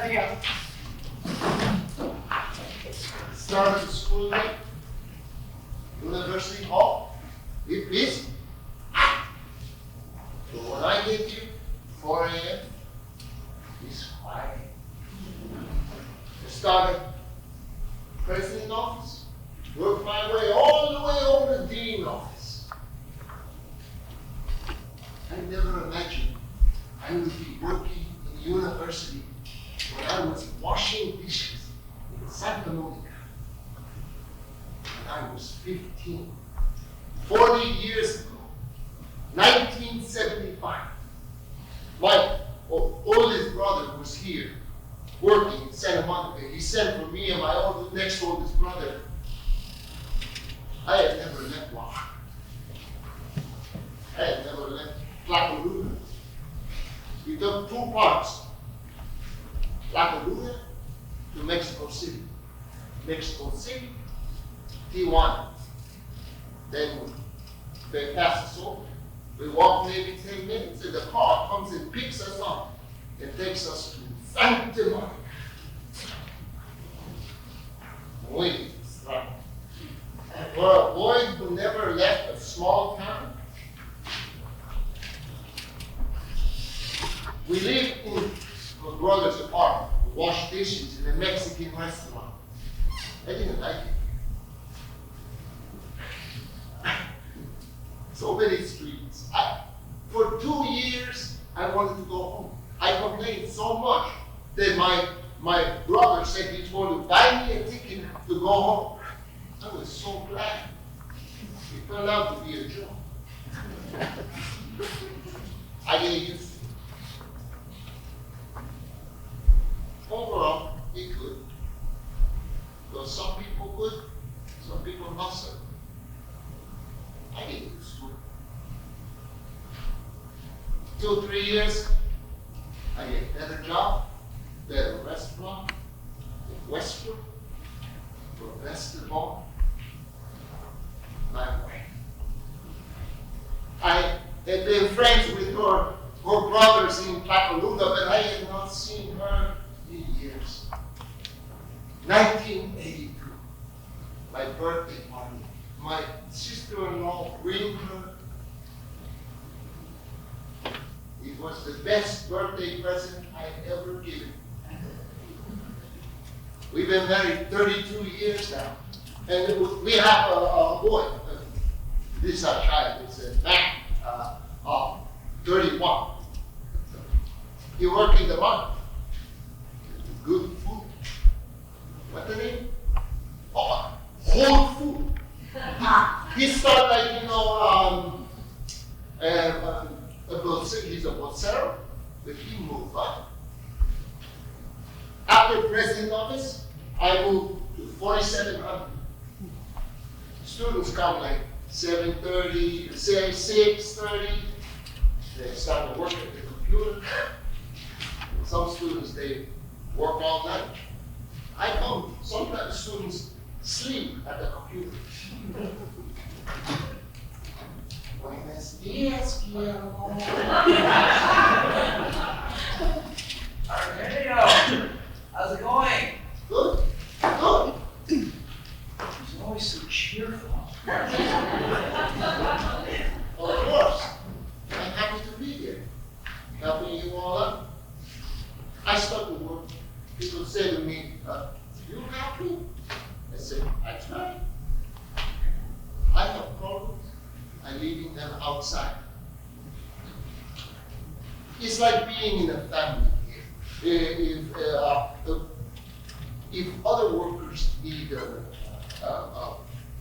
Artemio. Started the school day, University Hall, it busy. So when I get here, 4 a.m., it's quiet. I started president office, worked my way all the way over to dean office. I never imagined I would be working in university when I was washing dishes in Santa Monica. When I was 15, 40 years ago, 1975. My oldest brother was here working in Santa Monica. He sent for me and my next oldest brother. I had never left Oaxaca. I had never left Tlacolula. We took 2 parts, Tlacolula to Mexico City. Mexico City, Tijuana. Then they pass us over. We walk maybe 10 minutes and the car comes and picks us up and takes us to Santa Monica. We struggled. For a boy who never left a small town, we lived in my brother's apartment. We washed dishes in a Mexican restaurant. I didn't like it. So many streets. For 2 years, I wanted to go home. I complained so much that my brother said he's going to buy me a ticket to go home. I was so glad. It turned out to be a joke. I get used to it. Overall, it could. Because some people could, some people not so. I get used to it. 2 or 3 years, I get a better job, better restaurant in Westbrook, for basketball. My wife. I had been friends with her brothers in Tlacolula, but I had not seen her in years. 1982, my birthday party. My sister-in-law bring her. It was the best birthday present I ever given. We've been married 32 years now. And we have a boy. This is our child. It's a man, 31. He worked in the market. Good food. What's the name? Oh, whole food. He started like, he's a bolsero, but he moved up. After president office, I moved to 4700. Students come like 7:30, 6:30. They start to work at the computer. Some students, they work all night. I come, sometimes students sleep at the computer. Buenos días, Guillermo. Artemio, how's it going? Good, good. He's always so cheerful. Of course, I'm happy to be here, helping you all out. I start to work. People say to me, you happy? I say, I try. I have problems. I'm leaving them outside. It's like being in a family here. If other workers need a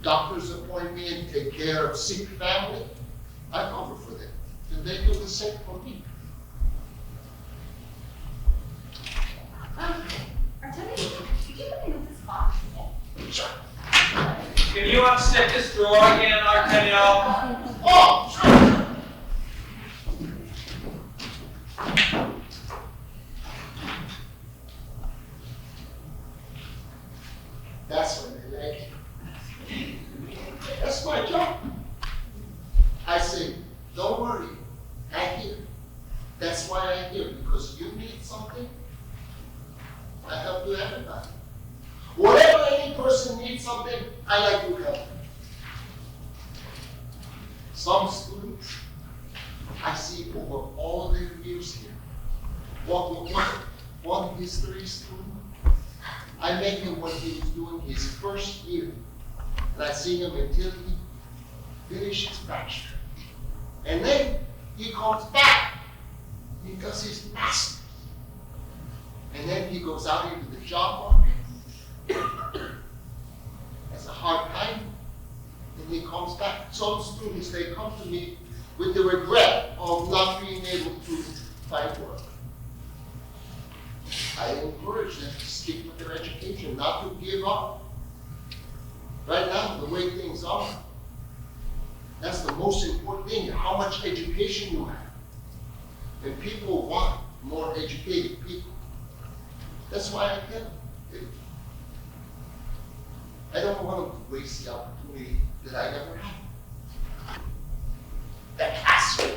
doctor's appointment, take care of sick family, I cover for them. And they do the same for me. Artemio, did you let me with this box? Sure. Can you unstick this drawer again, Artemio? Oh, sure. That's what they like. That's my job. I say, don't worry, I'm here. That's why I'm here, because you need something, I help to everybody. Whenever any person needs something, I like to help them. Some students, I see over all their years here. One history student, I met him when he was doing his first year. And I see him until he finished his bachelor. And then he comes back. He does his master's. And then he goes out into the job market. Has a hard time. And he comes back. Some students, they come to me with the regret of not being able to find work. I encourage them to stick with their education, not to give up. Right now, the way things are, that's the most important thing, how much education you have. And people want more educated people. That's why I tell them. I don't want them to waste the opportunity that I never had. That has to.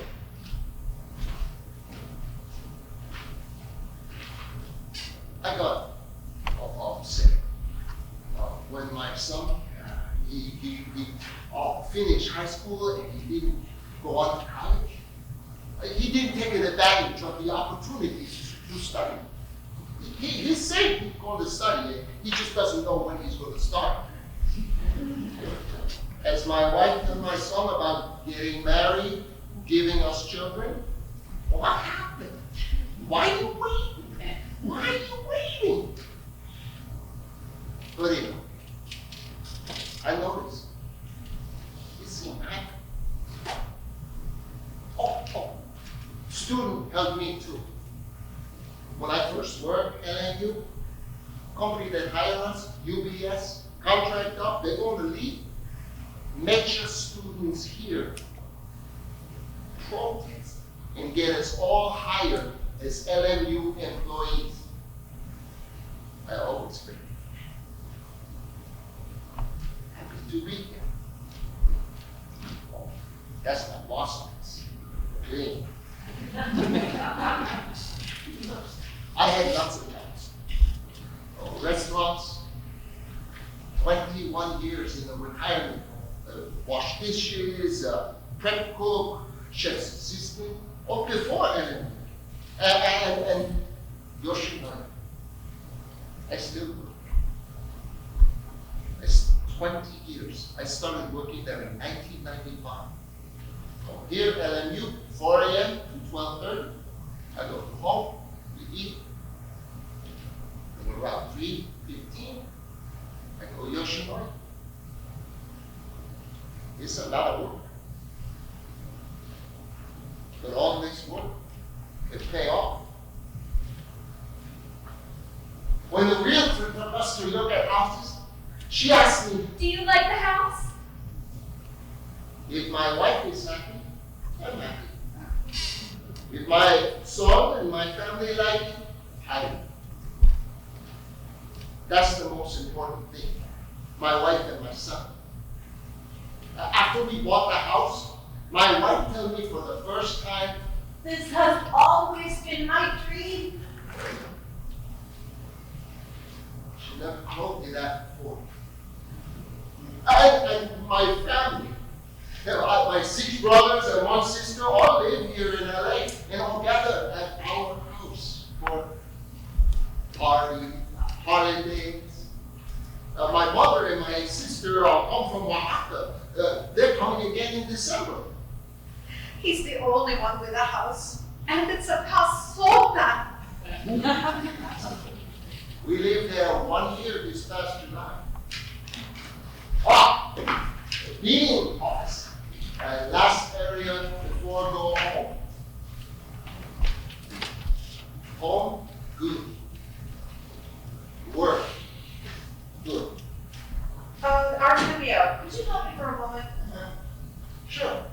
I got sick when my son he finished high school and he didn't go on to college. He didn't take advantage of the opportunity to study. He said he's going to study it. He just doesn't know when he's going to start. As my wife and my son about getting married, giving us children, what happened? Why are you waiting? Why are you waiting? But anyway, I noticed. It seemed happy. Student helped me too. When I first worked at LMU, company that hired us, UBS, contract up, they're going to leave. Make sure students here protest and get us all hired as LMU employees. I always feel happy to be here. Oh, that's my boss office. Really. I had lots of jobs. Restaurants, 21 years in the retirement home. Wash dishes, prep cook, chef's assistant, all before LMU. And Yoshinoya. I still work. It's 20 years. I started working there in 1995. So here at LMU, 4 a.m. to 12:30. I go to home, we eat. And around 3:15, I go Yoshinoya. It's a lot of work. But all this work can pay off. When the realtor took us to look at houses, she asked me, Do you like the house? if my wife is happy, I'm happy. If my son and my family like it, I am. That's the most important thing. My wife and my son. After we bought the house, my wife told me for the first time, This has always been my dream. she never told me that before. And my family, my 6 brothers and 1 sister all live here in LA and all gather at our house for parties, holidays. My mother and my sister come from Oaxaca. They're coming again in December. He's the only one with a house, and it's a casota. We lived there 1 year this past July. Being house. Last area before go home. Home, good. Work, good. Artemio, could you help me for a moment? Sure.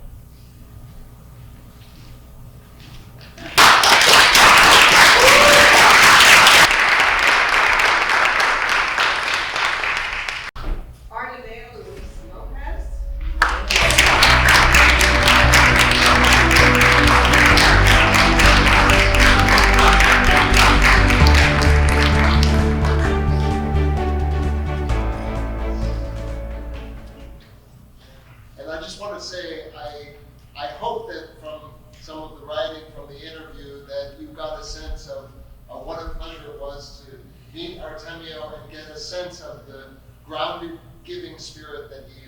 Artemio Luis-Lopez. got a sense of what a pleasure it was to meet Artemio and get a sense of the grounded giving spirit that he